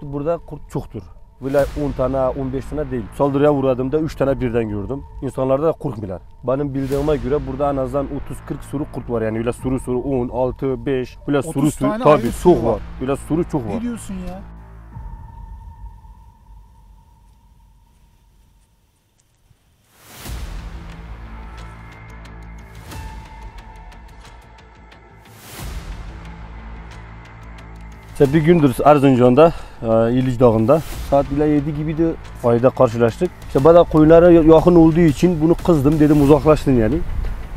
Burada kurt çoktur. Böyle 10 tane, 15 tane değil. Saldırıya uğradığımda 3 tane birden gördüm. İnsanlarda da korkmuyorlar. Benim bildiğime göre burada en azından 30-40 sürü kurt var yani. Öyle sürü 10, 6, 5. Böyle sürü tabii çok var. Böyle sürü çok var. Ne diyorsun ya? İşte bir gündür Erzincan'da, İliç Dağı'nda saat bile 7 gibi de fayda karşılaştık. İşte bana koyunlara yakın olduğu için bunu kızdım, dedim uzaklaştın yani.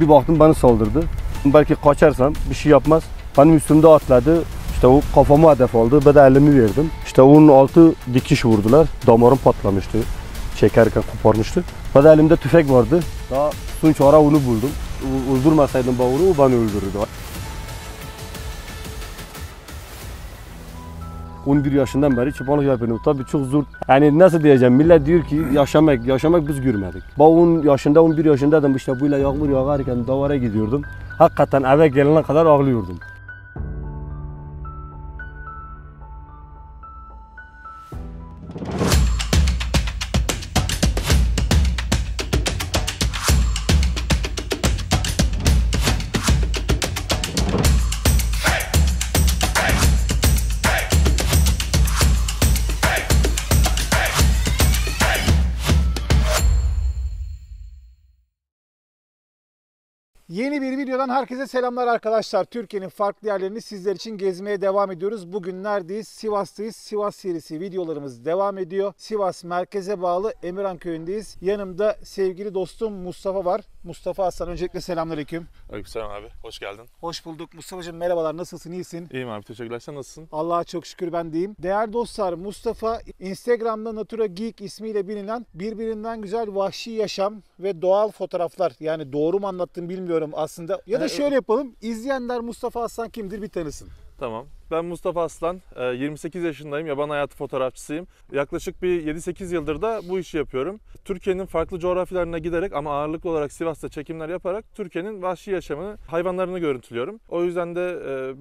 Bir baktım bana saldırdı. Belki kaçarsam bir şey yapmaz. Benim üstümde atladı. İşte o kafama hedef aldı. Ben de elimi verdim. İşte onun altı dikiş vurdular. Damarım patlamıştı. Çekerken koparmıştı. Ben de elimde tüfek vardı. Daha sonuç ara onu buldum. Öldürmeseydim bavuru o beni öldürürdü. 11 yaşından beri çıpanlık yapıyorum. Tabii çok zor. Yani nasıl diyeceğim? Millet diyor ki yaşamak biz görmedik. Ben 10 yaşında, 11 yaşındaydım. İşte böyle yağmur yağarken davara gidiyordum. Hakikaten eve gelene kadar ağlıyordum. Yeni bir videodan herkese selamlar arkadaşlar. Türkiye'nin farklı yerlerini sizler için gezmeye devam ediyoruz. Bugün neredeyiz? Sivas'tayız. Sivas serisi videolarımız devam ediyor. Sivas merkeze bağlı Emirhan köyündeyiz. Yanımda sevgili dostum Mustafa var. Mustafa Aslan, öncelikle selamünaleyküm. Aleykümselam abi. Hoş geldin. Hoş bulduk. Mustafa'cığım merhabalar. Nasılsın? İyisin? İyiyim abi. Teşekkürler. Sen nasılsın? Allah'a çok şükür ben deyim. Değerli dostlar, Mustafa Instagram'da Natura Geek ismiyle bilinen birbirinden güzel vahşi yaşam ve doğal fotoğraflar. Yani doğru mu anlattım bilmiyorum aslında. Ya da şöyle yapalım. İzleyenler Mustafa Aslan kimdir bir tanısın. Tamam. Ben Mustafa Aslan. 28 yaşındayım. Yaban hayatı fotoğrafçısıyım. Yaklaşık bir 7-8 yıldır da bu işi yapıyorum. Türkiye'nin farklı coğrafyalarına giderek ama ağırlıklı olarak Sivas'ta çekimler yaparak Türkiye'nin vahşi yaşamını, hayvanlarını görüntülüyorum. O yüzden de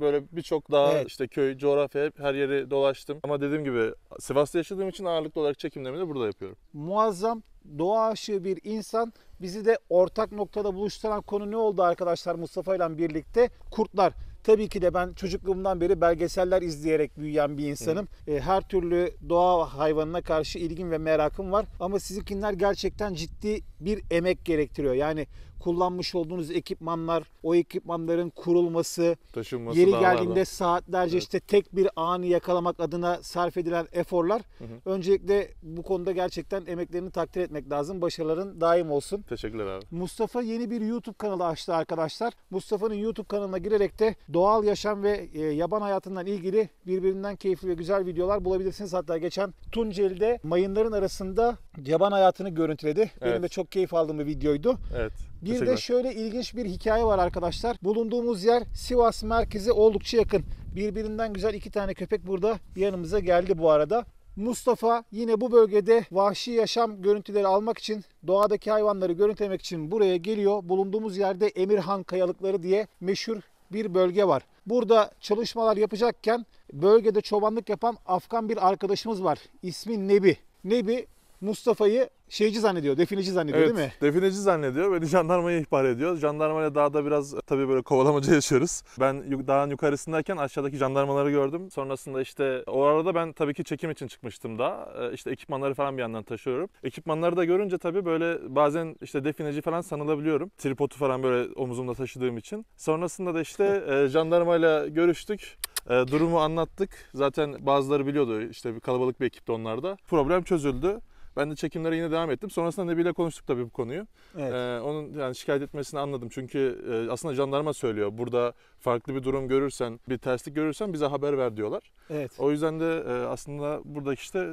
böyle birçok dağ, işte köy, coğrafya her yeri dolaştım. Ama dediğim gibi Sivas'ta yaşadığım için ağırlıklı olarak çekimlerimi de burada yapıyorum. Muazzam, doğa aşığı bir insan. Bizi de ortak noktada buluşturan konu ne oldu arkadaşlar Mustafa ile birlikte? Kurtlar. Tabii ki de ben çocukluğumdan beri belgeseller izleyerek büyüyen bir insanım. Her türlü doğa hayvanına karşı ilgim ve merakım var. Ama sizinkiler gerçekten ciddi bir emek gerektiriyor. Yani kullanmış olduğunuz ekipmanlar, o ekipmanların kurulması, taşınması, yeri dağlarla geldiğinde saatlerce işte tek bir anı yakalamak adına sarf edilen eforlar. Öncelikle bu konuda gerçekten emeklerini takdir etmek lazım. Başarıların daim olsun. Teşekkürler abi. Mustafa yeni bir YouTube kanalı açtı arkadaşlar. Mustafa'nın YouTube kanalına girerek de doğal yaşam ve yaban hayatından ilgili birbirinden keyifli ve güzel videolar bulabilirsiniz. Hatta geçen Tunceli'de mayınların arasında yaban hayatını görüntüledi. Benim de çok keyif aldığım bir videoydu. Evet. Bir de şöyle ilginç bir hikaye var arkadaşlar. Bulunduğumuz yer Sivas merkeze oldukça yakın. Birbirinden güzel iki tane köpek burada yanımıza geldi bu arada. Mustafa yine bu bölgede vahşi yaşam görüntüleri almak için, doğadaki hayvanları görüntülemek için buraya geliyor. Bulunduğumuz yerde Emirhan Kayalıkları diye meşhur bir bölge var. Burada çalışmalar yapacakken bölgede çobanlık yapan Afgan bir arkadaşımız var. İsmi Nebi. Nebi Mustafa'yı şeyci zannediyor, defineci zannediyor, evet, değil mi? Defineci zannediyor. Beni jandarmaya ihbar ediyor. Jandarmayla dağda biraz tabii böyle kovalamaca yaşıyoruz. Ben dağın yukarısındayken aşağıdaki jandarmaları gördüm. Sonrasında işte o arada ben tabii ki çekim için çıkmıştım da. İşte ekipmanları falan bir yandan taşıyorum. Ekipmanları da görünce tabii böyle bazen işte defineci falan sanılabiliyorum. Tripodu falan böyle omuzumda taşıdığım için. Sonrasında da işte jandarmayla görüştük. Durumu anlattık. Zaten bazıları biliyordu. İşte bir kalabalık bir ekipti onlar da. Problem çözüldü. Ben de çekimlere yine devam ettim. Sonrasında Nebi ile konuştuk tabii bu konuyu. Evet. Onun yani şikayet etmesini anladım. Çünkü aslında jandarma söylüyor. Burada farklı bir durum görürsen, bir terslik görürsen bize haber ver diyorlar. Evet. O yüzden de aslında buradaki işte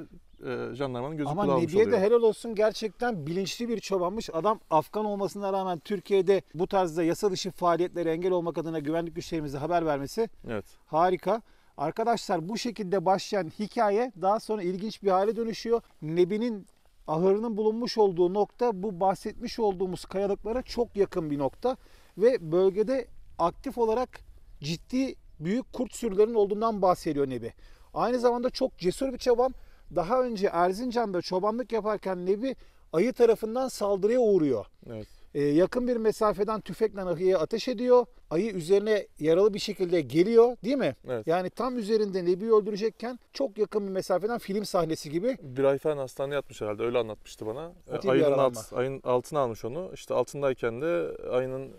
jandarmanın gözü kulağı Ama olmuş Nebi'ye oluyor. de helal olsun, gerçekten bilinçli bir çobanmış. Adam Afgan olmasına rağmen Türkiye'de bu tarzda yasa dışı faaliyetlere engel olmak adına güvenlik güçlerimize haber vermesi Evet. harika. Arkadaşlar bu şekilde başlayan hikaye daha sonra ilginç bir hale dönüşüyor. Nebi'nin ahırının bulunmuş olduğu nokta bu bahsetmiş olduğumuz kayalıklara çok yakın bir nokta. Ve bölgede aktif olarak ciddi büyük kurt sürülerinin olduğundan bahsediyor Nebi. Aynı zamanda çok cesur bir çoban. Daha önce Erzincan'da çobanlık yaparken Nebi ayı tarafından saldırıya uğruyor. Evet. Yakın bir mesafeden tüfekle ayıya ateş ediyor. Ayı üzerine yaralı bir şekilde geliyor, değil mi? Evet. Yani tam üzerinde Nebi'yi öldürecekken çok yakın bir mesafeden film sahnesi gibi. Bir ay falan hastaneye yatmış herhalde. Öyle anlatmıştı bana. Kötü bir yaralanma. Ayın altına almış onu. İşte altındayken de ayının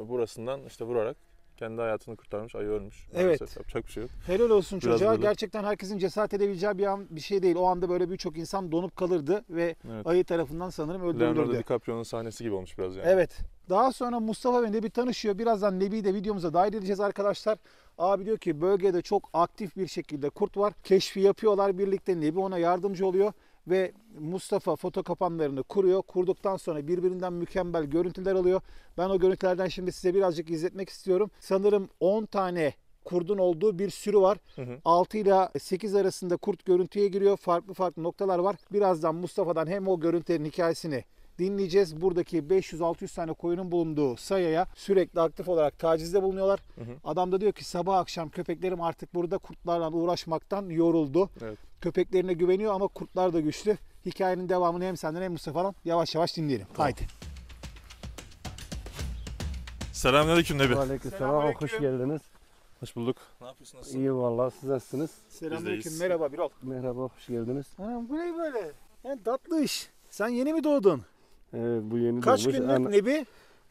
burasından işte vurarak kendi hayatını kurtarmış. Ayı ölmüş. Evet. Maalesef yapacak bir şey yok. Helal olsun Biraz çocuğa. böyle. Gerçekten herkesin cesaret edebileceği bir şey değil. O anda böyle birçok insan donup kalırdı ve Evet. ayı tarafından sanırım Leonardo öldürülürdü. DiCaprio'nun sahnesi gibi olmuş biraz yani. Evet. Daha sonra Mustafa ve Nebi tanışıyor. Birazdan Nebi'yi de videomuza dahil edeceğiz arkadaşlar. Abi diyor ki bölgede çok aktif bir şekilde kurt var. Keşfi yapıyorlar birlikte. Nebi ona yardımcı oluyor. Ve Mustafa foto kapanlarını kuruyor. Kurduktan sonra birbirinden mükemmel görüntüler alıyor. Ben o görüntülerden şimdi size birazcık izletmek istiyorum. Sanırım 10 tane kurdun olduğu bir sürü var. 6 ile 8 arasında kurt görüntüye giriyor. Farklı farklı noktalar var. Birazdan Mustafa'dan hem o görüntülerin hikayesini dinleyeceğiz. Buradaki 500-600 tane koyunun bulunduğu sayaya sürekli aktif olarak tacizde bulunuyorlar. Adam da diyor ki sabah akşam köpeklerim artık burada kurtlarla uğraşmaktan yoruldu. Evet. Köpeklerine güveniyor ama kurtlar da güçlü. Hikayenin devamını hem senden hem Mustafa'dan yavaş yavaş dinleyelim. Haydi. Selamünaleyküm Nebi. Aleykümselam, Selamünaleyküm. hoş geldiniz. Hoş bulduk. Ne yapıyorsun? Nasılsın? İyi vallahi, siz nasılsınız? Selamünaleyküm. Bizdeyiz. Merhaba Birol. Merhaba, hoş geldiniz. Anam bu ne böyle? Tatlı iş. Sen yeni mi doğdun? Evet, bu yeni Kaç doğmuş. günlük Nebi?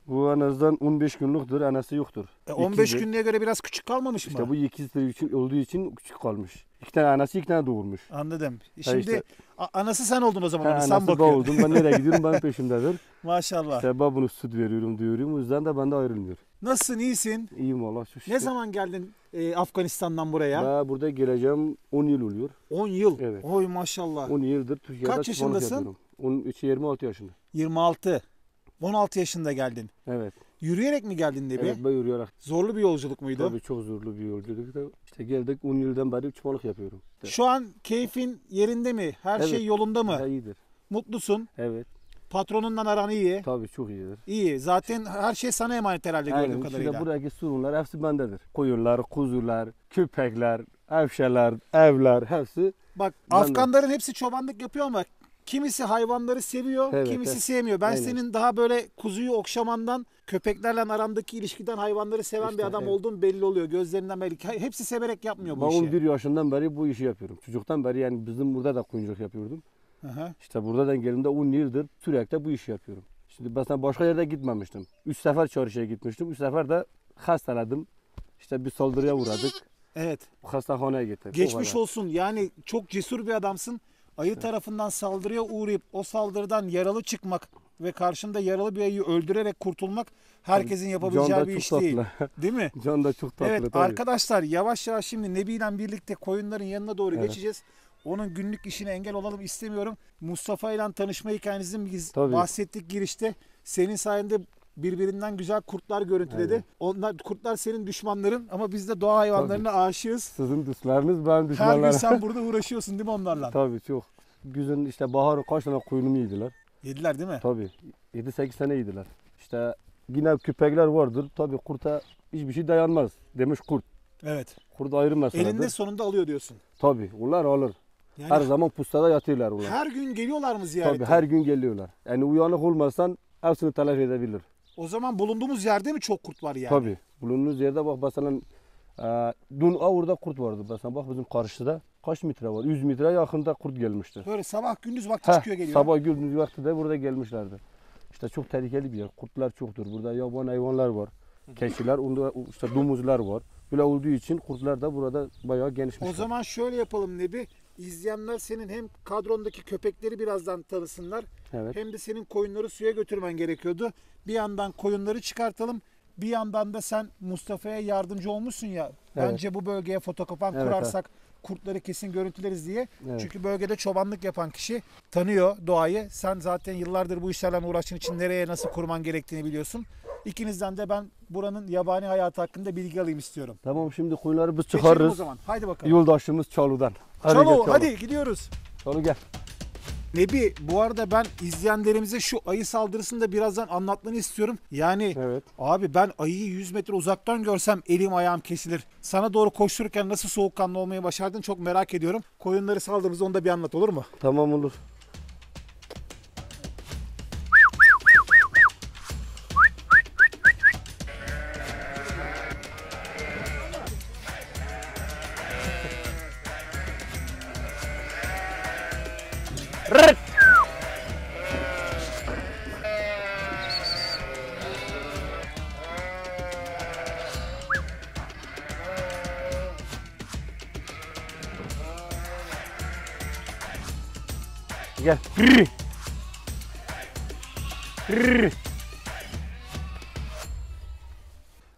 Bu en azından 15 günlüktür, anası yoktur. 15 İkizi. günlüğe göre biraz küçük kalmamış mı? İşte bu ikizi için olduğu için küçük kalmış. 2 tane anası, 2 tane doğurmuş. Anladım. Şimdi işte. Anası sen oldun o zaman. Onu sen Anası bakıyorsun. oldum, ben nereye gidiyorum ben peşimdedir. Maşallah. İşte ben bunu süt veriyorum, diyorum. O yüzden de benden ayrılmıyor. Nasılsın? İyisin? İyiyim valla, şu Ne zaman geldin Afganistan'dan buraya? Ben burada geleceğim 10 yıl oluyor. 10 yıl. Evet. Oy maşallah. 10 yıldır Türkiye'de Kaç çobanlık yaşındasın? yapıyorum. 26 yaşında. 26. 16 yaşında geldin. Evet. Yürüyerek mi geldin Nebi? Evet, ben yürüyerek. Zorlu bir yolculuk muydu? Tabii çok zorlu bir yolculuk. İşte geldik 10 yıldan beri çobanlık yapıyorum. Şu an keyfin yerinde mi? Her Evet. şey yolunda mı? Ha, iyidir. Mutlusun. Evet. Patronunla aran iyi. Tabii çok iyidir. İyi. Zaten her şey sana emanet herhalde gördüğüm Aynen. kadarıyla. İşte buradaki sorunlar hepsi bendedir. Koyunlar, kuzular, köpekler, evşeler, evler hepsi. Bak Ben de. Afganların hepsi çobanlık yapıyor ama kimisi hayvanları seviyor, Evet, kimisi evet. sevmiyor. Ben Aynen. senin daha böyle kuzuyu okşamandan, köpeklerle arandaki ilişkiden hayvanları seven İşte, bir adam evet. olduğun belli oluyor. Gözlerinden belli. Hepsi severek yapmıyor bu Ben işi. 11 yaşından beri bu işi yapıyorum. Çocuktan beri yani bizim burada da koyunculuk yapıyordum. Aha. İşte buradan geldiğimde 10 yıldır sürekli bu işi yapıyorum. Şimdi mesela başka yerde gitmemiştim. 3 sefer çarşıya gitmiştim. 3 sefer de hastaladım. İşte bir saldırıya uğradık. Evet. Hastaneye gittik. Geçmiş olsun. Yani çok cesur bir adamsın. Ayı tarafından saldırıya uğrayıp o saldırıdan yaralı çıkmak ve karşında yaralı bir ayıyı öldürerek kurtulmak herkesin yapabileceği bir iş değil. Değil mi? Can da çok tatlı. Evet tabii. arkadaşlar yavaş yavaş şimdi Nebi ile birlikte koyunların yanına doğru Evet. geçeceğiz. Onun günlük işine engel olalım istemiyorum. Mustafa ile tanışma hikayenizin biz Tabii. bahsettik girişte. Senin sayende birbirinden güzel kurtlar görüntüledi. Evet. Onlar kurtlar senin düşmanların ama biz de doğa hayvanlarına aşığız. Sizin düşmanınız ben Her gün düşmanlarım. sen burada uğraşıyorsun değil mi onlarla? Tabii çok. Güzün işte bahar kaç tane koyunumu yediler. Yediler değil mi? Tabii. 7-8 sene yediler. İşte yine köpekler vardır. Tabii kurta hiçbir şey dayanmaz. Demiş kurt. Evet. Kurt ayrı meseledir. Elinde sonunda alıyor diyorsun. Tabii. Onlar alır. Yani Her zaman pustada yatıyorlar onlar. her gün geliyorlar mı ziyarete? Tabii her gün geliyorlar. Yani uyanık olmazsan hepsini telafi edebilir. O zaman bulunduğumuz yerde mi çok kurt var yani? Tabii. Bulunduğunuz yerde bak mesela dün orada kurt vardı. Mesela bak bizim karşıda kaç metre var? 100 metre yakında kurt gelmişti. Böyle sabah gündüz vakti Heh, çıkıyor geliyor. sabah gündüz vakti de burada gelmişlerdi. İşte çok tehlikeli bir yer. Kurtlar çoktur. Burada yaban hayvanlar var. Keçiler, onda işte domuzlar var. Böyle olduğu için kurtlar da burada bayağı genişmiş. O zaman şöyle yapalım Nebi. İzleyenler senin hem kadrondaki köpekleri birazdan tanısınlar. Evet. Hem de senin koyunları suya götürmen gerekiyordu. Bir yandan koyunları çıkartalım. Bir yandan da sen Mustafa'ya yardımcı olmuşsun ya. Evet. Bence bu bölgeye fotokopan Evet, kurarsak kurtları kesin görüntüleriz diye. Evet. Çünkü bölgede çobanlık yapan kişi tanıyor doğayı. Sen zaten yıllardır bu işlerle uğraştığın için nereye nasıl kurman gerektiğini biliyorsun. İkinizden de ben buranın yabani hayatı hakkında bilgi alayım istiyorum. Tamam, şimdi koyunları biz Geçelim o çıkarırız. zaman. Haydi bakalım. Yoldaşımız Çalu'dan. Çalo gel, hadi gidiyoruz. Çalu gel. Nebi, bu arada ben izleyenlerimize şu ayı saldırısını da birazdan anlatmanı istiyorum. Yani Evet. abi ben ayıyı 100 metre uzaktan görsem elim ayağım kesilir. Sana doğru koştururken nasıl soğukkanlı olmayı başardın çok merak ediyorum. Koyunları saldığımızda onu da bir anlat, olur mu? Tamam, olur. Gel.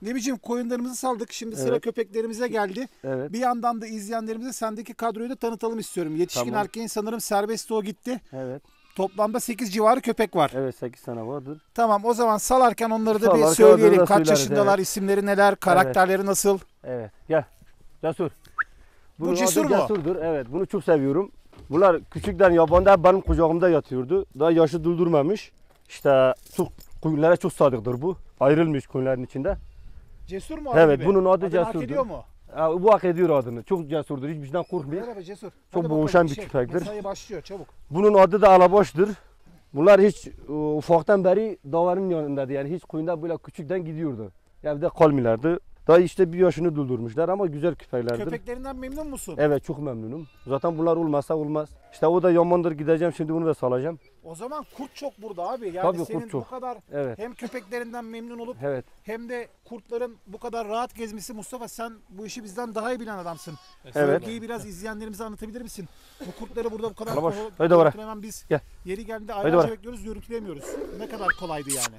Nebi'ciğim, koyunlarımızı saldık. Şimdi sıra Evet. köpeklerimize geldi. Evet. Bir yandan da izleyenlerimize sendeki kadroyu da tanıtalım istiyorum. Yetişkin Tamam. erkeğin sanırım serbest o gitti. Evet. Toplamda 8 civarı köpek var. Evet, 8 tane vardır. Tamam, o zaman salarken onları da bir Salarken söyleyelim. onları da Kaç söyleriz, yaşındalar, evet. isimleri neler, karakterleri nasıl? Evet. Gel. Cesur. Bu Bunun Cesur adı mu? Cesur'dur. Evet. Bunu çok seviyorum. Bunlar küçükten yabanda hep benim kucağımda yatıyordu. Daha yaşı doldurmamış. İşte çok koyunlara çok sadıktır bu. Ayrılmış koyunların içinde. Cesur mu? Evet, gibi? bunun adı Adını hak Cesur'dur. ediyor mu? Bu hak ediyor adını. Çok cesurdur. Hiçbir şeyden korkmuyor. Merhaba Cesur. Çok Hadi boğuşan bakalım, bir köpektir. Mesai başlıyor çabuk. Bunun adı da Alaboş'tur. Bunlar hiç ufaktan beri davarın yanındadı. Yani hiç koyunda böyle küçükten gidiyordu. Evde kalmıyorlardı. Daha işte bir yaşını doldurmuşlar ama güzel köpeklerdir. Köpeklerinden memnun musun? Evet, çok memnunum. Zaten bunlar olmazsa olmaz. İşte o da yamandır, gideceğim şimdi bunu da salacağım. O zaman kurt çok burada abi. Yani Tabii, kurt senin bu çok. kadar Evet. hem köpeklerinden memnun olup Evet. hem de kurtların bu kadar rahat gezmesi. Mustafa, sen bu işi bizden daha iyi bilen adamsın. Evet. Bölgeyi biraz izleyenlerimize anlatabilir misin? Bu kurtları burada bu kadar Alaboş, haydi oraya. hemen biz Gel. yeri geldiğinde Haydi aylarca oraya. bekliyoruz, görüntüleyemiyoruz. Ne kadar kolaydı yani.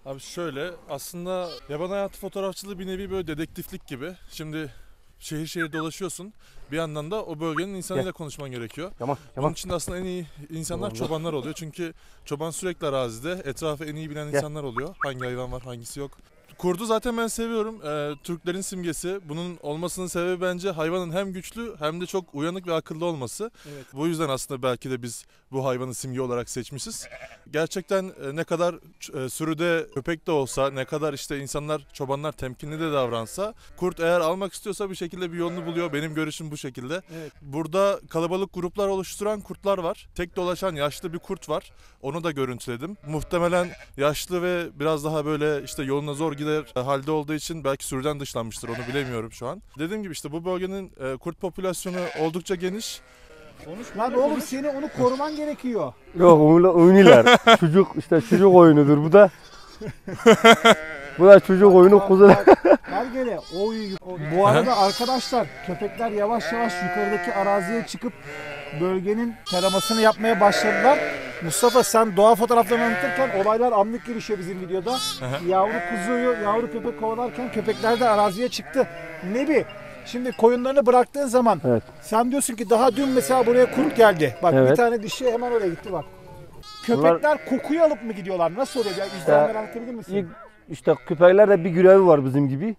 Abi şöyle, aslında yaban hayatı fotoğrafçılığı bir nevi böyle dedektiflik gibi. Şimdi şehir şehir dolaşıyorsun. Bir yandan da o bölgenin insanıyla konuşman gerekiyor. Tamam. Bunun Tamam. için de aslında en iyi insanlar Tamam. çobanlar oluyor. Çünkü çoban sürekli arazide, etrafı en iyi bilen Gel. insanlar oluyor. Hangi hayvan var, hangisi yok. Kurdu zaten ben seviyorum. Türklerin simgesi. Bunun olmasının sebebi bence hayvanın hem güçlü hem de çok uyanık ve akıllı olması. Evet. Bu yüzden aslında belki de biz bu hayvanı simge olarak seçmişiz. Gerçekten ne kadar sürüde köpek de olsa, ne kadar işte insanlar, çobanlar temkinli de davransa, kurt eğer almak istiyorsa bir şekilde bir yolunu buluyor. Benim görüşüm bu şekilde. Evet. Burada kalabalık gruplar oluşturan kurtlar var. Tek dolaşan yaşlı bir kurt var. Onu da görüntüledim. Muhtemelen yaşlı ve biraz daha böyle işte yoluna zor gider halde olduğu için belki sürüden dışlanmıştır, onu bilemiyorum şu an. Dediğim gibi işte bu bölgenin kurt popülasyonu oldukça geniş. Lan oğlum, seni onu koruman gerekiyor. Yok, oynuyorlar. çocuk oyunudur bu da. Bu da çocuk oyunu, kuzu. Her gele. Bu arada arkadaşlar, köpekler yavaş yavaş yukarıdaki araziye çıkıp bölgenin taramasını yapmaya başladılar. Mustafa, sen doğa fotoğraflarını anlatırken olaylar anlık gelişiyor bizim videoda. Yavru kuzuyu, yavru köpek kovalarken köpekler de araziye çıktı. Nebi, şimdi koyunlarını bıraktığın zaman Evet. sen diyorsun ki daha dün mesela buraya kurt geldi. Bak, bir Evet. tane dişi hemen oraya gitti bak. Köpekler kokuyu alıp mı gidiyorlar? Nasıl oluyor? Ya, izleyenlere anlatabilir misin? İlk işte köpeklerde bir görevi var bizim gibi.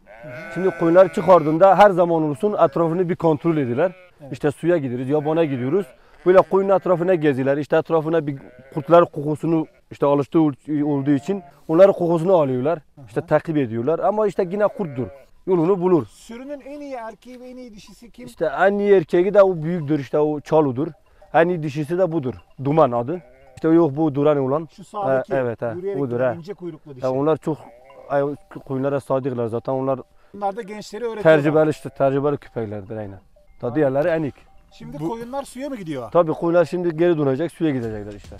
Şimdi koyunları çıkardığında her zaman olsun etrafını bir kontrol ediyorlar. İşte suya gidiyoruz, yabana gidiyoruz. Böyle koyunun etrafına geziyorlar. İşte etrafına bir kurtlar kokusunu işte alıştığı olduğu için onların kokusunu alıyorlar. İşte takip ediyorlar ama işte yine kurttur. Yolunu bulur. Sürünün en iyi erkeği ve en iyi dişisi kim? İşte en iyi erkeği de o büyüktür, işte o çaludur. En iyi dişisi de budur. Duman adı. İşte yok, bu duran olan. Şu sağdaki Evet, yürüyerek budur, giden he. ince kuyruklu dişi. Ya onlar çok koyunlara sadıklar zaten, onlar Bunlar da gençleri öğretiyorlar. tecrübeli köpeklerdir aynen. Tadı diğerleri enik. Şimdi koyunlar suya mı gidiyor? Tabii koyunlar şimdi geri dönecek, suya gidecekler işte.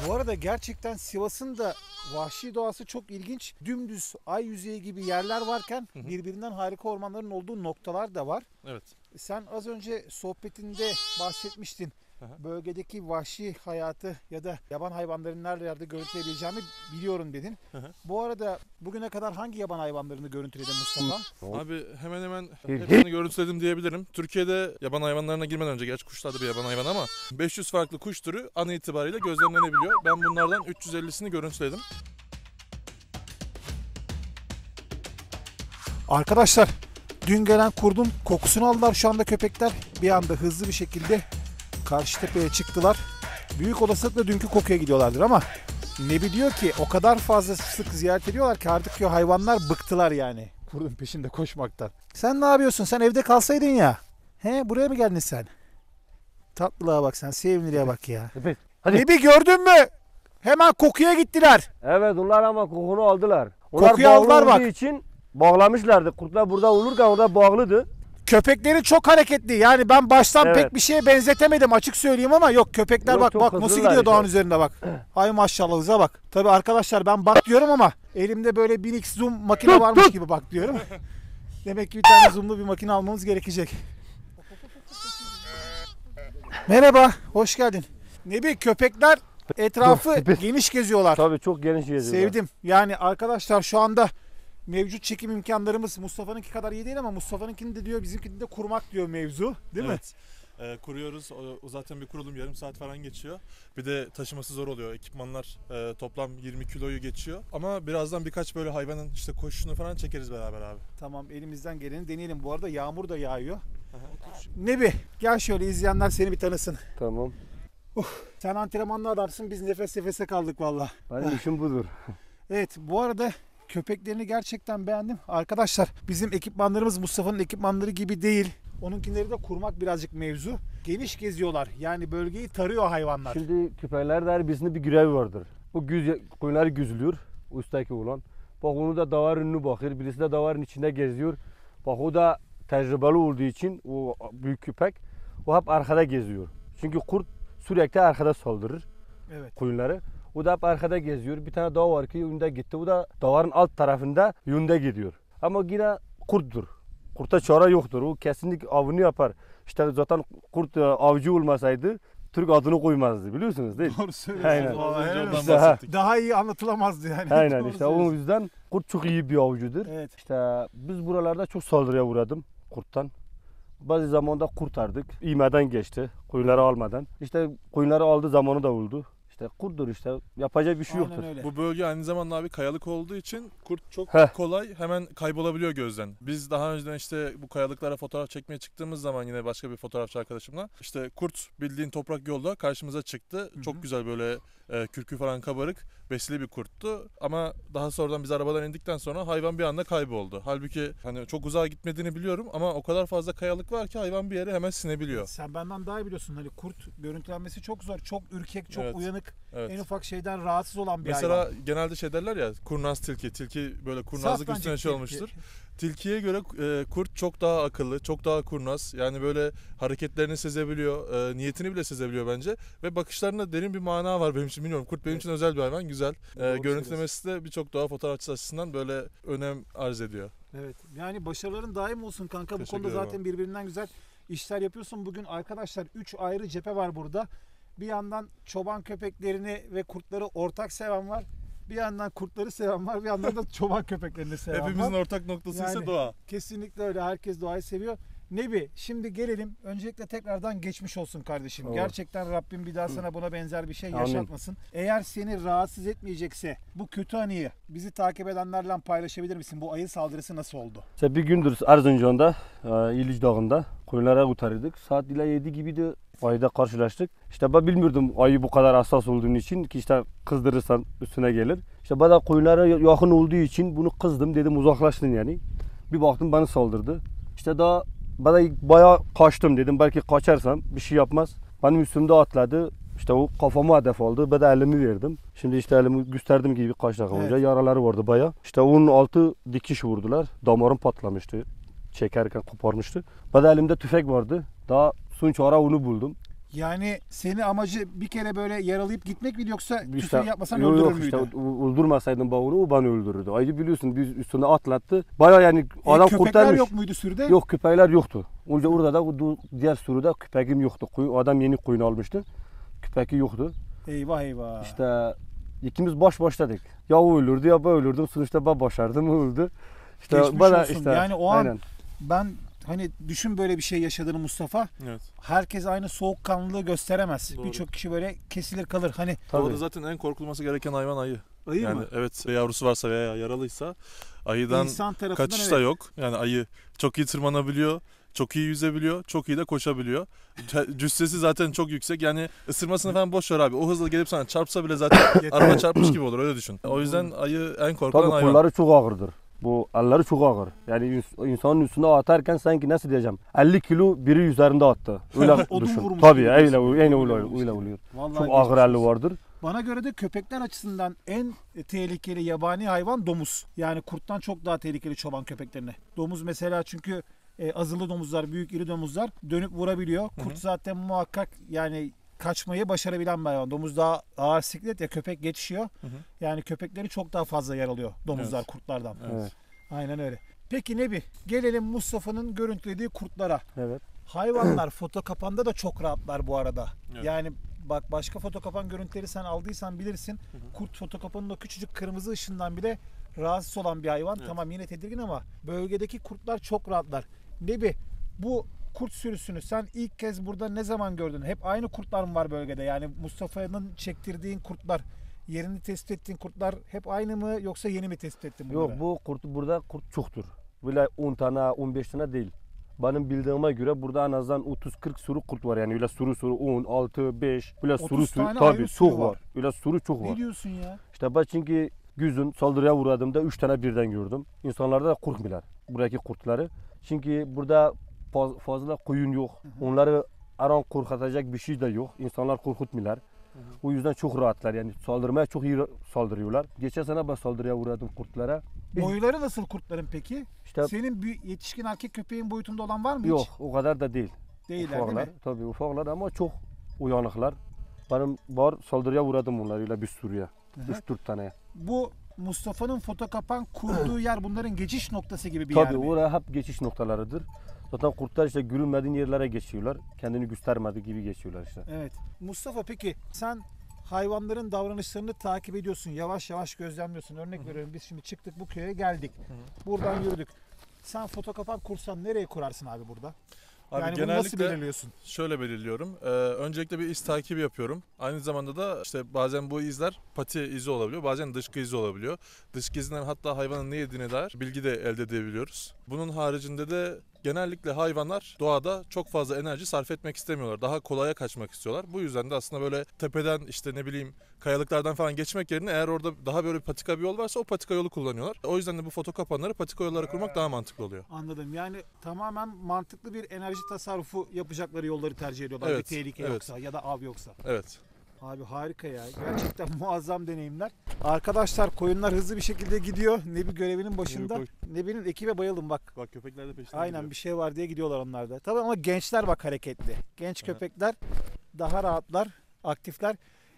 Bu arada gerçekten Sivas'ın da vahşi doğası çok ilginç. Dümdüz ay yüzeyi gibi yerler varken birbirinden harika ormanların olduğu noktalar da var. Evet. Sen az önce sohbetinde bahsetmiştin. bölgedeki vahşi hayatı ya da yaban hayvanların nerelerde görüntüleyebileceğimi biliyorum dedin. Bu arada bugüne kadar hangi yaban hayvanlarını görüntüledin Mustafa? Abi hemen hemen hepsini görüntüledim diyebilirim. Türkiye'de yaban hayvanlarına girmeden önce, gerçi kuşlar da bir yaban hayvan ama 500 farklı kuş türü an itibariyle gözlemlenebiliyor. Ben bunlardan 350'sini görüntüledim. Arkadaşlar dün gelen kurdun kokusunu aldılar şu anda köpekler. Bir anda hızlı bir şekilde karşı tepeye çıktılar. Büyük olasılıkla dünkü kokuya gidiyorlardır ama Nebi diyor ki o kadar fazla sık ziyaret ediyorlar ki artık diyor hayvanlar bıktılar yani. Kurdun peşinde koşmaktan. Sen ne yapıyorsun? Sen evde kalsaydın ya. He, buraya mı geldin sen? Tatlılığa bak sen, sevimliliğe bak ya. Evet. Hadi. Nebi gördün mü? Hemen kokuya gittiler. Evet onlar ama kokunu aldılar. Onlar Kokuyu bağlı aldılar olduğu bak. için bağlamışlardı. Kurtlar burada olurken orada bağlıydı. Köpekleri çok hareketli. Yani ben baştan Evet. pek bir şeye benzetemedim açık söyleyeyim ama yok köpekler Yok, bak çok bak nasıl hızlılar gidiyor işte. dağın üzerinde bak. Ay maşallah hıza bak. Tabii arkadaşlar ben bak diyorum ama elimde böyle 1000x zoom makine varmış gibi bak diyorum. Demek ki bir tane zoomlu bir makine almamız gerekecek. Merhaba, hoş geldin. Nebi köpekler etrafı geniş geziyorlar. Tabii çok geniş geziyorlar. Sevdim. Yani arkadaşlar şu anda mevcut çekim imkanlarımız Mustafa'nınki kadar iyi değil ama Mustafa'nınkini de diyor bizimkini de kurmak diyor mevzu. Değil mi? Kuruyoruz. O zaten bir kurulum yarım saat falan geçiyor. Bir de taşıması zor oluyor. Ekipmanlar toplam 20 kiloyu geçiyor. Ama birazdan birkaç böyle hayvanın işte koşusunu falan çekeriz beraber abi. Tamam elimizden geleni deneyelim. Bu arada yağmur da yağıyor. Nebi gel şöyle izleyenler seni bir tanısın. Tamam. Sen antrenmanlı adamsın biz nefes nefese kaldık valla. Benim işim budur. Evet bu arada köpeklerini gerçekten beğendim. Arkadaşlar bizim ekipmanlarımız Mustafa'nın ekipmanları gibi değil. Onunkileri de kurmak birazcık mevzu. Geniş geziyorlar. Yani bölgeyi tarıyor hayvanlar. Şimdi köpeklerde her birisinin bir görevi vardır. Bu koyunları güzlüyor. Üstteki olan. Bak onu da davarın önüne bakıyor. Birisi de davarın içinde geziyor. Bak o da tecrübeli olduğu için o büyük köpek o hep arkada geziyor. Çünkü kurt sürekli arkada saldırır Evet. koyunları. O da hep arkada geziyor. Bir tane dağ var ki önünde gitti. O da davarın alt tarafında yönde gidiyor. Ama yine kurttur. Kurta çare yoktur. O kesinlikle avını yapar. İşte zaten kurt avcı olmasaydı Türk adını koymazdı biliyorsunuz değil mi? Doğru söylüyorsun. Aynen. Vallahi helal olsun. İşte, ha. Daha iyi anlatılamazdı yani. Aynen Doğru işte o söylüyorsun. yüzden kurt çok iyi bir avcıdır. Evet. İşte biz buralarda çok saldırıya uğradım kurttan. Bazı zamanda kurtardık. İğmeden geçti. Koyunları almadan. İşte koyunları aldığı zamanı da oldu. İşte kurttur işte. Yapacak bir şey Aynen yoktur. öyle. Bu bölge aynı zamanda abi kayalık olduğu için kurt çok Heh. kolay hemen kaybolabiliyor gözden. Biz daha önceden işte bu kayalıklara fotoğraf çekmeye çıktığımız zaman yine başka bir fotoğrafçı arkadaşımla işte kurt bildiğin toprak yolda karşımıza çıktı. Çok güzel böyle kürkü falan kabarık besli bir kurttu. Ama daha sonradan biz arabadan indikten sonra hayvan bir anda kayboldu. Halbuki hani çok uzağa gitmediğini biliyorum ama o kadar fazla kayalık var ki hayvan bir yere hemen sinebiliyor. Sen benden daha iyi biliyorsun. Hani kurt görüntülenmesi çok zor. Çok ürkek, çok Evet. uyanık. Evet. En ufak şeyden rahatsız olan bir Mesela hayvan. genelde şey derler ya kurnaz tilki. Tilki böyle kurnazlık Safrancık üstüne şey tilki. olmuştur. Tilkiye göre kurt çok daha akıllı, çok daha kurnaz. Yani böyle hareketlerini sezebiliyor, niyetini bile sezebiliyor bence. Ve bakışlarında derin bir mana var benim için bilmiyorum. Kurt benim için özel bir hayvan, güzel. Görüntülemesi de birçok doğa fotoğrafçısı açısından böyle önem arz ediyor. Evet. Yani başarıların daim olsun kanka. Bu Teşekkür konuda ederim zaten birbirinden güzel işler yapıyorsun. Bugün arkadaşlar 3 ayrı cephe var burada. Bir yandan çoban köpeklerini ve kurtları ortak seven var. Bir yandan kurtları seven var. Bir yandan da çoban köpeklerini seven Hepimizin var. ortak noktası Yani- ise doğa. Kesinlikle öyle. Herkes doğayı seviyor. Nebi şimdi gelelim. Öncelikle tekrardan geçmiş olsun kardeşim. Allah. Gerçekten Rabbim bir daha sana buna benzer bir şey Amin. yaşatmasın. Eğer seni rahatsız etmeyecekse bu kötü anıyı bizi takip edenlerle paylaşabilir misin? Bu ayı saldırısı nasıl oldu? İşte bir gündür Erzincan'da, İliç Dağı'nda koyunlara kurtardık. Saat 7 gibiydi. Ayda karşılaştık. İşte ben bilmiyordum ayı bu kadar hassas olduğunu için ki işte kızdırırsan üstüne gelir. İşte bana koyunlara yakın olduğu için bunu kızdım dedim uzaklaştın yani. Bir baktım bana saldırdı. İşte daha bana bayağı kaçtım dedim belki kaçarsam bir şey yapmaz. Benim üstümde atladı. İşte o kafama hedef aldı. Ben de elimi verdim. Şimdi işte elimi gösterdim gibi birkaç dakika önce. Evet. Yaraları vardı bayağı. İşte onun altı dikiş vurdular. Damarım patlamıştı. Çekerken koparmıştı. Ben de elimde tüfek vardı. Daha sonuç ara onu buldum. Yani seni amacı bir kere böyle yaralayıp gitmek miydi yoksa İşte, tüfeği yapmasan yok, öldürür yok müydü? işte öldürmeseydim bağını o beni öldürürdü. Ayı biliyorsun biz üstüne atlattı. Baya yani adam köpekler kurtarmış. yok muydu sürüde? Yok köpekler yoktu. Önce orada da diğer sürüde köpeğim yoktu. Adam yeni koyun almıştı. Köpeği yoktu. Eyvah eyvah. İşte ikimiz baş başladık. Ya o ölürdü ya ben ölürdüm. Sonuçta ben başardım o öldü. İşte Geçmiş bana olsun. işte Yani o an aynen. ben hani düşün böyle bir şey yaşadığını Mustafa. Evet. Herkes aynı soğukkanlılığı gösteremez. Doğru. Birçok kişi böyle kesilir kalır. Hani Tabii. Doğada zaten en korkulması gereken hayvan ayı. ayı Yani mı? evet, yavrusu varsa veya yaralıysa ayıdan İnsan tarafından kaçış da evet. yok. Yani ayı çok iyi tırmanabiliyor, çok iyi yüzebiliyor, çok iyi de koşabiliyor. Cüssesi zaten çok yüksek. Yani ısırmasını falan boş ver abi. O hızla gelip sana çarpsa bile zaten araba çarpmış gibi olur, öyle düşün. O yüzden ayı en korkulan Tabii hayvan. kolları çok ağırdır. Bu elleri çok ağır. Yani insanın üstüne atarken sanki nasıl diyeceğim 50 kilo biri üzerinde attı. Öyle Odun düşün. vurmuş Tabii gibi öyle diyorsun. öyle Öyle öyle, olmuş öyle yani. oluyor. Vallahi Çok ağır geçmiş elli olsun. vardır. Bana göre de köpekler açısından en tehlikeli yabani hayvan domuz. Yani kurttan çok daha tehlikeli çoban köpeklerine. Domuz mesela çünkü azılı domuzlar, büyük iri domuzlar dönüp vurabiliyor. Kurt zaten muhakkak yani kaçmayı başarabilen bir hayvan. Domuz daha ağır siklet ya, köpek geçiyor. Yani köpekleri çok daha fazla yaralıyor domuzlar Evet. kurtlardan. Evet. Aynen öyle. Peki Nebi, gelelim Mustafa'nın görüntülediği kurtlara. Evet. Hayvanlar foto kapanda da çok rahatlar bu arada. Evet. Yani bak başka foto kapan görüntüleri sen aldıysan bilirsin. Kurt foto kapanın o küçücük kırmızı ışığından bile rahatsız olan bir hayvan. Evet. Tamam yine tedirgin ama bölgedeki kurtlar çok rahatlar. Nebi, bu kurt sürüsünü sen ilk kez burada ne zaman gördün? Hep aynı kurtlar mı var bölgede? Yani Mustafa'nın çektirdiğin kurtlar, yerini tespit ettiğin kurtlar hep aynı mı yoksa yeni mi tespit ettin bunları? Yok bu burada kurt çoktur. Böyle 10 tane 15 tane değil. Benim bildiğime göre burada en azından 30-40 sürü kurt var yani öyle sürü 10, 6, 5 böyle 30 sürü tane tabii ayrı sürü çok var. var. Öyle sürü çok Ne var. diyorsun ya? İşte ben çünkü güzün saldırıya uğradığımda 3 tane birden gördüm. İnsanlarda da korkmuyorlar buradaki kurtları. Çünkü burada fazla koyun yok. Onları aran korkutacak bir şey de yok. İnsanlar korkutmuyorlar. O yüzden çok rahatlar yani saldırmaya çok iyi saldırıyorlar. Geçen sene ben saldırıya uğradım kurtlara. Boyları nasıl kurtların peki? İşte Senin yetişkin erkek köpeğin boyutunda olan var mı yok hiç? o kadar da değil. Değiller değil Ufaklar, mi? tabii ufaklar ama çok uyanıklar. Benim var saldırıya uğradım onlarıyla bir sürüye. 3-4 tane. Bu Mustafa'nın foto kapan kurduğu yer bunların geçiş noktası gibi bir Tabii yer mi? oraya hep geçiş noktalarıdır. Zaten kurtlar işte görünmediğin yerlere geçiyorlar. Kendini göstermediği gibi geçiyorlar işte. Evet. Mustafa peki sen hayvanların davranışlarını takip ediyorsun. Yavaş yavaş gözlemliyorsun. Örnek veriyorum biz şimdi çıktık bu köye geldik. Buradan yürüdük. Sen foto kapan kursan nereye kurarsın abi burada? Abi Yani bunu nasıl genellikle belirliyorsun? şöyle belirliyorum. Öncelikle bir iz takibi yapıyorum. Aynı zamanda da işte bazen bu izler pati izi olabiliyor. Bazen dışkı izi olabiliyor. Dışkı izinden hatta hayvanın ne yediğine dair bilgi de elde edebiliyoruz. Bunun haricinde de genellikle hayvanlar doğada çok fazla enerji sarf etmek istemiyorlar. Daha kolaya kaçmak istiyorlar. Bu yüzden de aslında böyle tepeden işte ne bileyim kayalıklardan falan geçmek yerine eğer orada daha böyle patika bir yol varsa o patika yolu kullanıyorlar. O yüzden de bu foto kapanları patika yollara kurmak daha mantıklı oluyor. Anladım. Yani tamamen mantıklı bir enerji tasarrufu yapacakları yolları tercih ediyorlar. Evet, Bir tehlike evet. yoksa ya da av yoksa. Evet. Abi harika ya. Gerçekten muazzam deneyimler. Arkadaşlar koyunlar hızlı bir şekilde gidiyor. Nebi görevinin başında. Nebi Nebi'nin ekibe bayıldım bak. Bak köpekler de peşinden Aynen bir şey var diye gidiyorlar onlar da. Tabii ama gençler bak hareketli. Genç köpekler daha rahatlar, aktifler.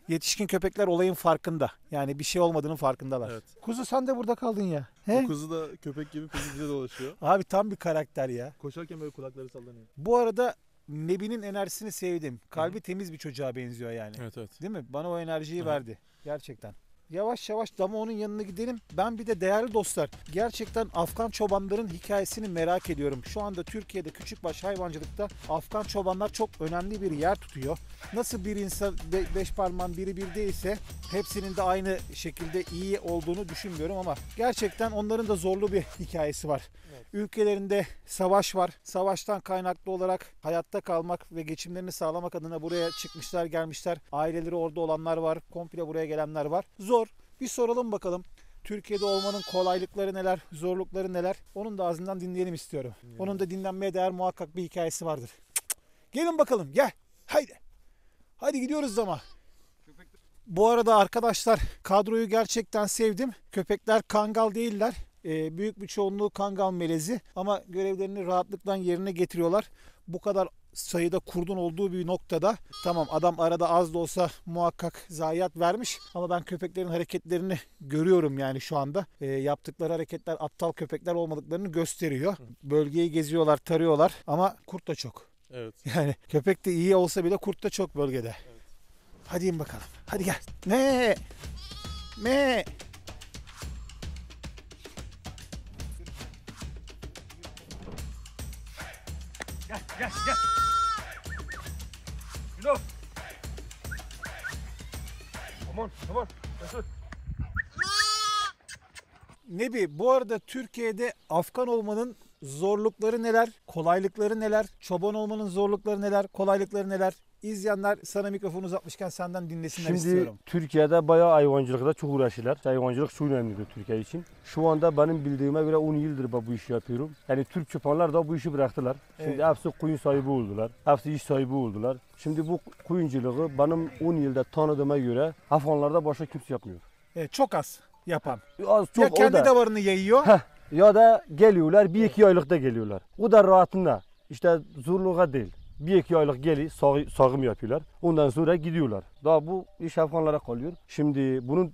Yetişkin köpekler olayın farkında. Yani bir şey olmadığının farkındalar. Evet. Kuzu sen de burada kaldın ya. He? Bu kuzu da köpek gibi peşimize dolaşıyor. Abi tam bir karakter ya. Koşarken böyle kulakları sallanıyor. Bu arada Nebi'nin enerjisini sevdim. Kalbi temiz bir çocuğa benziyor yani. Evet evet. Değil mi? Bana o enerjiyi Hı. verdi. Gerçekten. Yavaş yavaş Damo'nun yanına gidelim. Ben bir de değerli dostlar gerçekten Afgan çobanların hikayesini merak ediyorum. Şu anda Türkiye'de küçükbaş hayvancılıkta Afgan çobanlar çok önemli bir yer tutuyor. Nasıl bir insan beş parmağın biri bir değilse hepsinin de aynı şekilde iyi olduğunu düşünmüyorum ama gerçekten onların da zorlu bir hikayesi var. Evet. Ülkelerinde savaş var. Savaştan kaynaklı olarak hayatta kalmak ve geçimlerini sağlamak adına buraya çıkmışlar, gelmişler. Aileleri orada olanlar var. Komple buraya gelenler var. Zor. Bir soralım bakalım. Türkiye'de olmanın kolaylıkları neler, zorlukları neler? Onun da ağzından dinleyelim istiyorum. Onun da dinlenmeye değer muhakkak bir hikayesi vardır. Gelin bakalım, gel. Haydi. Hadi gidiyoruz ama. Bu arada arkadaşlar kadroyu gerçekten sevdim. Köpekler kangal değiller. Büyük bir çoğunluğu kangal melezi ama görevlerini rahatlıkla yerine getiriyorlar. Bu kadar sayıda kurdun olduğu bir noktada tamam, adam arada az da olsa muhakkak zayiat vermiş ama ben köpeklerin hareketlerini görüyorum yani şu anda. Yaptıkları hareketler aptal köpekler olmadıklarını gösteriyor. Bölgeyi geziyorlar, tarıyorlar ama kurt da çok. Evet. Yani köpek de iyi olsa bile kurt da çok bölgede. Hadi in bakalım. Hadi gel. Ne? Ne? Gel, gel, gel. Gülüm. Come on, come on. Nebi, bu arada Türkiye'de Afgan olmanın zorlukları neler, kolaylıkları neler, çoban olmanın zorlukları neler, kolaylıkları neler? İzleyenler sana mikrofonu uzatmışken senden dinlesinler Şimdi istiyorum. Türkiye'de bayağı hayvancılıkta çok uğraşırlar. Hayvancılık çok önemlidir Türkiye için. Şu anda benim bildiğime göre 10 yıldır ben bu işi yapıyorum. Yani Türk çobanlar da bu işi bıraktılar. Şimdi Evet. hepsi koyun sahibi oldular. Hepsi iş sahibi oldular. Şimdi bu koyunculuğu benim 10 yılda tanıdığıma göre Afganlarda başka kimse yapmıyor. Çok az yapan. Az çok Ya kendi o da. davarını yayıyor. Ya da geliyorlar 1-2 aylıkta geliyorlar. O da rahatında. İşte zorluğa değil. 1-2 aylık geliyor, sağım yapıyorlar. Ondan sonra gidiyorlar. Daha bu iş Afganlara kalıyor. Şimdi bunun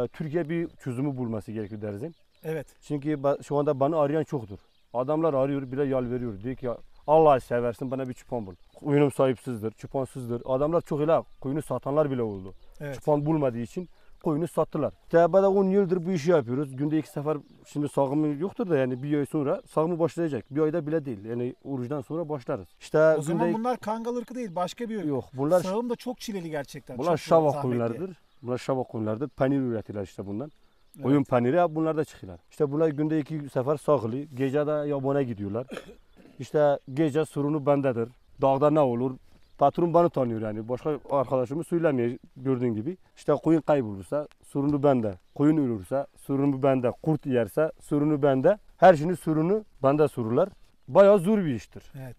Türkiye bir çözümü bulması gerekiyor derzim. Evet. Çünkü şu anda beni arayan çoktur. Adamlar arıyor, bile yalvarıyor. Diyor ki Allah'ı seversin bana bir çupan bul. Koyunum sahipsizdir, çupansızdır. Adamlar çok öyle koyunu satanlar bile oldu. Evet. Çupan bulmadığı için koyunu sattılar. Tebada 10 yıldır bu işi yapıyoruz. Günde 2 sefer, şimdi sağımı yoktur da yani bir ay sonra sağımı başlayacak. Bir ayda bile değil. Yani oruçtan sonra başlarız. İşte O zaman günde bunlar kangal ırkı değil, başka bir ırk. yok. Bunlar Sağım da çok çileli gerçekten. bunlar çok şavak zahmetli. koyunlardır. Bunlar şavak koyunlardır. Panir üretiyorlar işte bundan. Evet. Oyun paniri bunlar da çıkıyorlar. İşte bunlar günde 2 sefer sağlı. Gece de yabana gidiyorlar. İşte gece sorunu bendedir. Dağda ne olur? Patron beni tanıyor yani. Başka arkadaşımı söylemiyor gördüğün gibi. İşte koyun kaybolursa sorunu bende. Koyun ölürse sorunu bende. Kurt yerse sorunu bende. Her şeyin sorunu bende sorurlar. Bayağı zor bir iştir. Evet.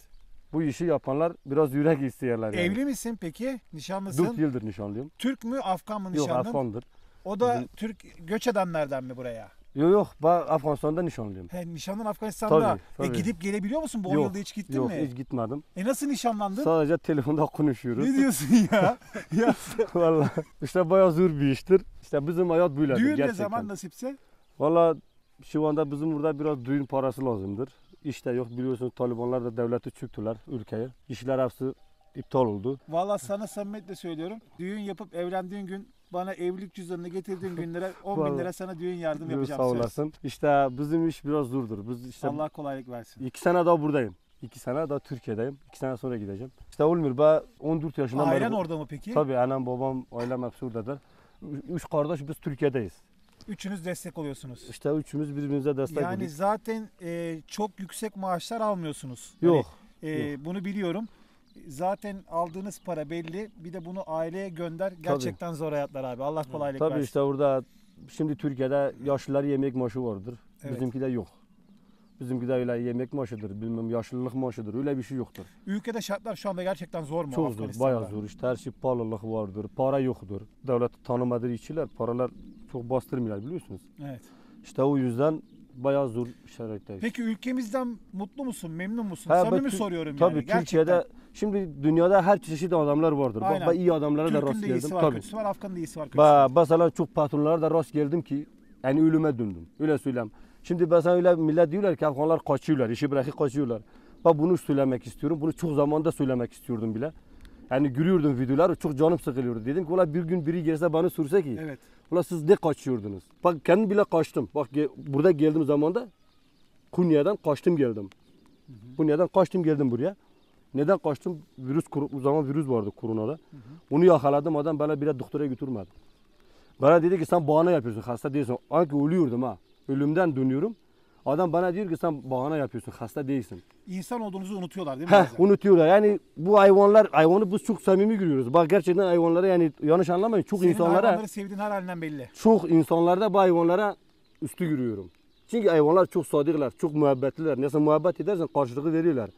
Bu işi yapanlar biraz yürek isteyenler yani. Evli misin peki? Nişanlısın? 4 yıldır nişanlıyım. Türk mü, Afgan mı Yok nişanlın? Afgandır. O da Bizim- Türk göç edenlerden mi buraya? Yok ben Afganistan'da nişanlıyım. Nişanlın Afganistan'da. Tabii, tabii. Gidip gelebiliyor musun? Bu 10 Yok, yılda hiç gittin Yok mi? hiç gitmedim. Nasıl nişanlandın? Sadece telefonda konuşuyoruz. Ne diyorsun ya? Ya Vallahi işte bayağı zor bir iştir. İşte bizim hayat böyledir düğün ne gerçekten. zaman nasipse? Vallahi şu anda bizim burada biraz düğün parası lazımdır. İşte yok biliyorsunuz Talibanlar da devleti çöktüler ülkeye. İşler hepsi iptal oldu. Vallahi sana samimiyetle söylüyorum. Düğün yapıp evlendiğin gün bana evlilik cüzdanını getirdiğin günlere 10 bin Vallahi. lira sana düğün yardım Sağ yapacağım. Söz. olasın. İşte bizim iş biraz zordur. Biz işte Allah kolaylık versin. 2 sene daha buradayım. 2 sene daha Türkiye'deyim. 2 sene sonra gideceğim. İşte olmuyor. Ben 14 yaşından Ailen beri... orada mı peki? Tabii annem, babam, ailem hepsi oradadır. 3 kardeş biz Türkiye'deyiz. Üçünüz destek oluyorsunuz. İşte üçümüz birbirimize destek Yani oluyoruz. zaten çok yüksek maaşlar almıyorsunuz. Yok. Hani, bunu biliyorum. Zaten aldığınız para belli. Bir de bunu aileye gönder. Gerçekten zor hayatlar abi. Allah kolaylık Tabii versin. işte orada şimdi Türkiye'de yaşlılar yemek maaşı vardır. Evet. Bizimkide yok. Bizimkide öyle yemek maaşıdır, bilmem yaşlılık maaşıdır. Öyle bir şey yoktur. Ülkede şartlar şu anda gerçekten zor mu? Çok zor, Afganistan'da? bayağı zor. İşte her şey pahalılık vardır. Para yoktur. Devlet tanımadığı içinler paralar çok bastırmıyorlar biliyorsunuz. Evet. İşte o yüzden bayağı zor şeraitteyiz. Peki ülkemizden mutlu musun? Memnun musun? Ha, Samimi ben soruyorum Tabii yani. Gerçekten. Türkiye'de şimdi dünyada her çeşit adamlar vardır. Aynen. Bak ben iyi adamlara da Türk'ün rast de geldim. iyisi var, Tabii. kötüsü var. Afgan'ın da iyisi var, kötüsü var. Mesela çok patronlara da rast geldim ki yani ölüme döndüm. Öyle söyleyeyim. Şimdi mesela öyle millet diyorlar ki Afganlar kaçıyorlar, işi bırakıp kaçıyorlar. Ben bunu söylemek istiyorum. Bunu çok zamanda söylemek istiyordum bile. Yani görüyordum videoları, çok canım sıkılıyordu. Dedim ki ulan bir gün biri gelse bana sorsa ki Evet. ulan siz ne kaçıyordunuz? Bak kendim bile kaçtım. Bak burada geldiğim zaman da Konya'dan kaçtım geldim. Konya'dan kaçtım geldim buraya. Neden kaçtım? O zaman virüs vardı koronada. Onu yakaladım, adam bana bile doktora götürmedi. Bana dedi ki sen bahane yapıyorsun, hasta değilsin. Sanki ölüyordum ha. Ölümden dönüyorum. Adam bana diyor ki sen bahane yapıyorsun, hasta değilsin. İnsan olduğunuzu unutuyorlar değil mi? Heh, bazen? unutuyorlar. Yani bu hayvanı biz çok samimi görüyoruz. Bak gerçekten hayvanlara yani yanlış anlamayın. Çok Senin insanlara, hayvanları sevdiğin her halinden belli. çok insanlarda bu hayvanlara üstü görüyorum. Çünkü hayvanlar çok sadıklar, çok muhabbetliler. Nasıl muhabbet edersen karşılığı veriyorlar.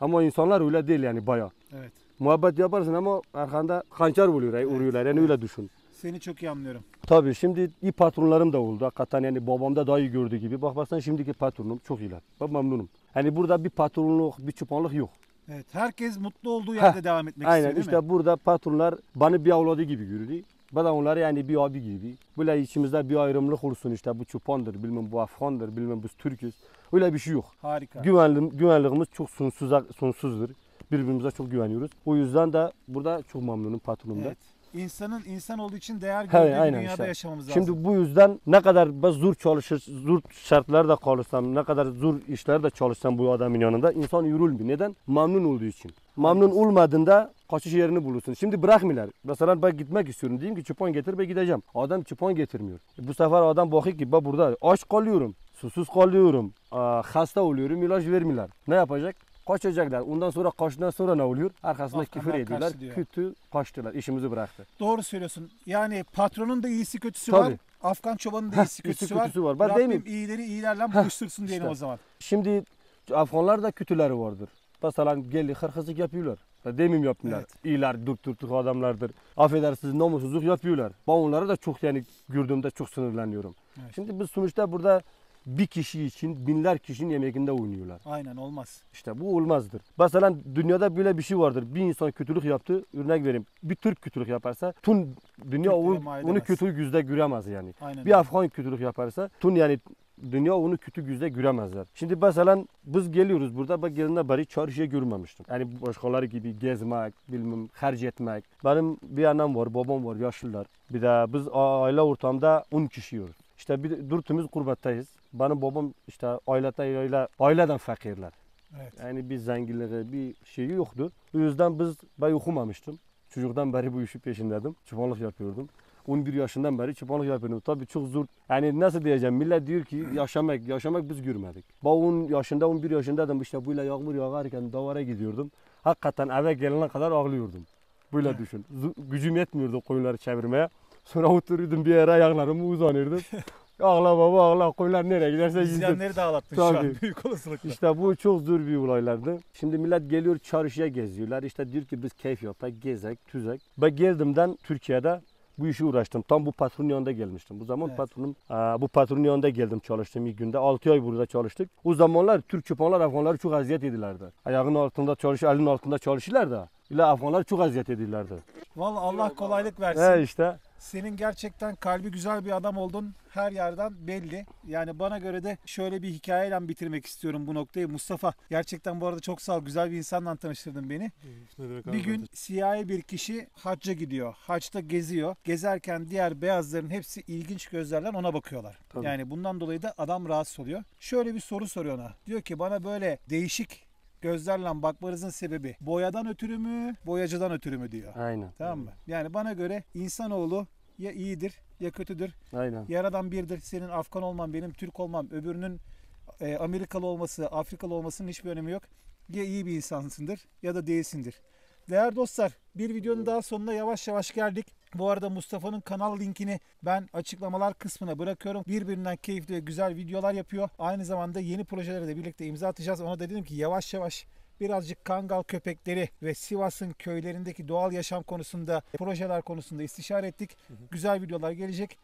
Ama insanlar öyle değil yani bayağı. Evet. Muhabbet yaparsın ama arkanda hançer vuruyorlar yani öyle düşün. Seni çok iyi anlıyorum. Tabii şimdi iyi patronlarım da oldu. Hakikaten yani babamda daha iyi gördüğü gibi. Bak baksana şimdiki patronum çok iyiler. Ben memnunum. Yani burada bir patronluk, bir çıpanlık yok. Evet, herkes mutlu olduğu yerde devam etmek Aynen istiyor değil işte mi? burada patronlar bana bir avladı gibi görüyor. Ben onları yani bir abi gibi. Böyle içimizde bir ayrımlık olsun işte bu Çupandır, bilmem bu Afgandır, bilmem biz Türk'üz. Öyle bir şey yok. Harika. Güvenliğimiz çok sonsuzdur. Birbirimize çok güveniyoruz. O yüzden de burada çok memnunum patronumda. Evet. İnsanın insan olduğu için değer He, gördüğü bir aynen dünyada işte. yaşamamız lazım. Şimdi bu yüzden ne kadar ben zor çalışır, zor şartlarda kalırsam, ne kadar zor işlerde çalışsam bu adamın yanında insan yorulmuyor. Neden? Memnun olduğu için. Memnun olmadığında kaçış yerini bulursun. Şimdi bırakmıyorlar. Mesela ben gitmek istiyorum. Diyeyim ki çupon getir ben gideceğim. Adam çupon getirmiyor. Bu sefer adam bakıyor ki ben burada aç kalıyorum, susuz kalıyorum, hasta oluyorum, ilaç vermiyorlar. Ne yapacak? Kaçacaklar. Ondan sonra kaçtıktan sonra ne oluyor? Arkasında Afganlar küfür ediyorlar. kaçtı diyor. Kötü kaçtılar. İşimizi bıraktı. Doğru söylüyorsun. Yani patronun da iyisi kötüsü Tabii. var. Afgan çobanın da iyisi kötüsü var. kötüsü var. Ben Rabbim demeyeyim. iyileri iyilerle buluştursun diyelim işte. o zaman. Şimdi Afganlar da kötüleri vardır. Mesela geldi hırkızlık yapıyorlar. Ben demeyeyim yapmıyorlar. Evet. İyiler, dürtük adamlardır. Affedersiniz namussuzluk yapıyorlar. Ben onlara da çok yani gördüğümde çok sinirleniyorum. Evet. Şimdi biz sonuçta burada bir kişi için binler kişinin yemeğinde oynuyorlar. Aynen olmaz. İşte bu olmazdır. Mesela dünyada böyle bir şey vardır. Bir insan kötülük yaptı. Örnek vereyim. Bir Türk kötülük yaparsa tüm dünya Türk bile onu mahvedemez. kötü yüzde göremez yani. Aynen. Bir Afgan kötülük yaparsa tüm yani dünya onu kötü yüzde göremezler. Şimdi mesela biz geliyoruz burada bak geldiğimden beri çarşıya görmemiştim. Yani başkaları gibi gezmek, bilmem harc etmek. Benim bir annem var, babam var, yaşlılar. Bir de biz aile ortamda 10 kişiyiz. İşte bir dürtümüz kurbattayız. Benim babam işte aileden fakirler. Evet. Yani bir zenginliği, bir şeyi yoktu. O yüzden ben okumamıştım. Çocuktan beri bu işi peşindeydim. Çıpanlık yapıyordum. 11 yaşından beri çıpanlık yapıyordum. Tabii çok zor. Yani nasıl diyeceğim? Millet diyor ki yaşamak biz görmedik. Ben 10 yaşında, 11 yaşındaydım. İşte böyle yağmur yağarken davara gidiyordum. Hakikaten eve gelene kadar ağlıyordum. Böyle düşün. Gücüm yetmiyordu koyunları çevirmeye. Sonra oturuyordum bir yere ayaklarımı uzanırdım. Ağla baba ağla koyunlar nereye giderse gitsin. İzleyenleri de ağlattın şu an Tabii. büyük olasılıkla. İşte bu çok zor bir olaylardı. Şimdi millet geliyor çarşıya geziyorlar. İşte diyor ki biz keyif yapak, gezek, tüzek. Ben geldiğimden Türkiye'de bu işi uğraştım. Tam bu patronun yanında gelmiştim. Bu zaman Evet. bu patronun yanında geldim çalıştım ilk günde. 6 ay burada çalıştık. O zamanlar Türk çıpanlar Afganları çok eziyet edilerdi. Ayağının altında elinin altında çalışırlar da. İlla Afganlar çok eziyet edilerdi. Vallahi Allah kolaylık versin. İşte. Senin gerçekten kalbi güzel bir adam oldun. Her yerden belli. Yani bana göre de şöyle bir hikayeyle bitirmek istiyorum bu noktayı. Mustafa gerçekten bu arada çok sağ ol. Güzel bir insanla tanıştırdın beni. Bir gün siyahi bir kişi hacca gidiyor. Haçta geziyor. Gezerken diğer beyazların hepsi ilginç gözlerle ona bakıyorlar. Tabii. Yani bundan dolayı da adam rahatsız oluyor. Şöyle bir soru soruyor ona. Diyor ki bana böyle değişik gözlerle bakmanızın sebebi boyadan ötürü mü, boyacıdan ötürü mü diyor. Aynen. Tamam mı? Yani bana göre insanoğlu ya iyidir ya kötüdür. Aynen. Yaradan birdir. Senin Afgan olman, benim Türk olmam, öbürünün Amerikalı olması, Afrikalı olmasının hiçbir önemi yok. Ya iyi bir insansındır ya da değilsindir. Değerli dostlar, bir videonun daha sonuna yavaş yavaş geldik. Bu arada Mustafa'nın kanal linkini ben açıklamalar kısmına bırakıyorum. Birbirinden keyifli ve güzel videolar yapıyor. Aynı zamanda yeni projelere de birlikte imza atacağız. Ona da dedim ki yavaş yavaş birazcık Kangal köpekleri ve Sivas'ın köylerindeki doğal yaşam konusunda, projeler konusunda istişare ettik. Güzel videolar gelecek.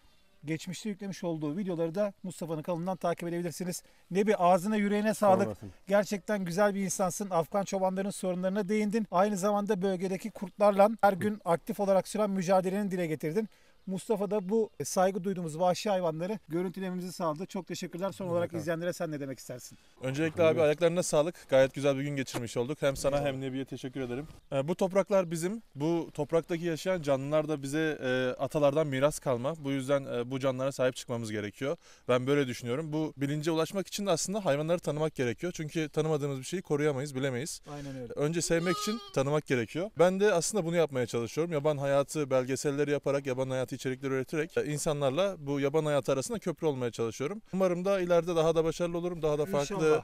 Geçmişte yüklemiş olduğu videoları da Mustafa'nın kanalından takip edebilirsiniz. Nebi ağzına yüreğine sağlık. olasın. Gerçekten güzel bir insansın. Afgan çobanların sorunlarına değindin. Aynı zamanda bölgedeki kurtlarla her gün aktif olarak süren mücadeleni dile getirdin. Mustafa da bu saygı duyduğumuz vahşi hayvanları görüntülememizi sağladı. Çok teşekkürler. Son olarak izleyenlere sen ne demek istersin? Öncelikle abi ayaklarına sağlık. Gayet güzel bir gün geçirmiş olduk. Hem sana hem Nebi'ye teşekkür ederim. Bu topraklar bizim. Bu topraktaki yaşayan canlılar da bize atalardan miras kalma. Bu yüzden bu canlılara sahip çıkmamız gerekiyor. Ben böyle düşünüyorum. Bu bilince ulaşmak için de aslında hayvanları tanımak gerekiyor. Çünkü tanımadığımız bir şeyi koruyamayız, bilemeyiz. Aynen öyle. Önce sevmek için tanımak gerekiyor. Ben de aslında bunu yapmaya çalışıyorum. Yaban hayatı belgeselleri yaparak, yaban hayatı içerikleri üreterek insanlarla bu yaban hayatı arasında köprü olmaya çalışıyorum. Umarım da ileride daha da başarılı olurum. Daha da farklı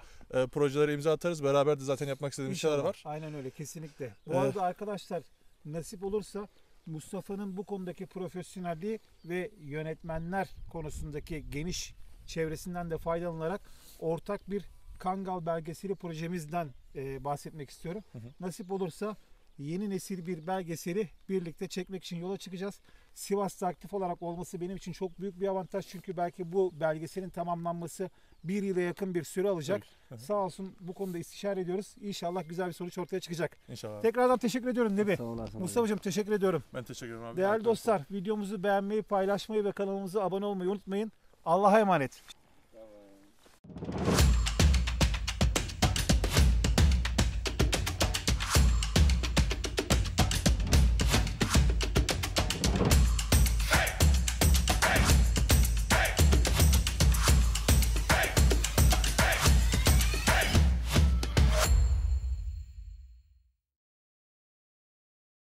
projelere imza atarız. Beraber de zaten yapmak istediğim şeyler var. Aynen öyle kesinlikle. Bu arada arkadaşlar nasip olursa Mustafa'nın bu konudaki profesyonelliği ve yönetmenler konusundaki geniş çevresinden de faydalanarak ortak bir Kangal belgeseli projemizden bahsetmek istiyorum. Nasip olursa yeni nesil bir belgeseli birlikte çekmek için yola çıkacağız. Sivas'ta aktif olarak olması benim için çok büyük bir avantaj. Çünkü belki bu belgeselin tamamlanması 1 yıla yakın bir süre alacak. Sağ olsun bu konuda istişare ediyoruz. İnşallah güzel bir sonuç ortaya çıkacak. İnşallah. Tekrardan teşekkür ediyorum Nebi. Sağ olasın. Mustafa'cığım teşekkür ediyorum. Ben teşekkür ederim abi. Değerli dostlar, videomuzu beğenmeyi, paylaşmayı ve kanalımıza abone olmayı unutmayın. Allah'a emanet.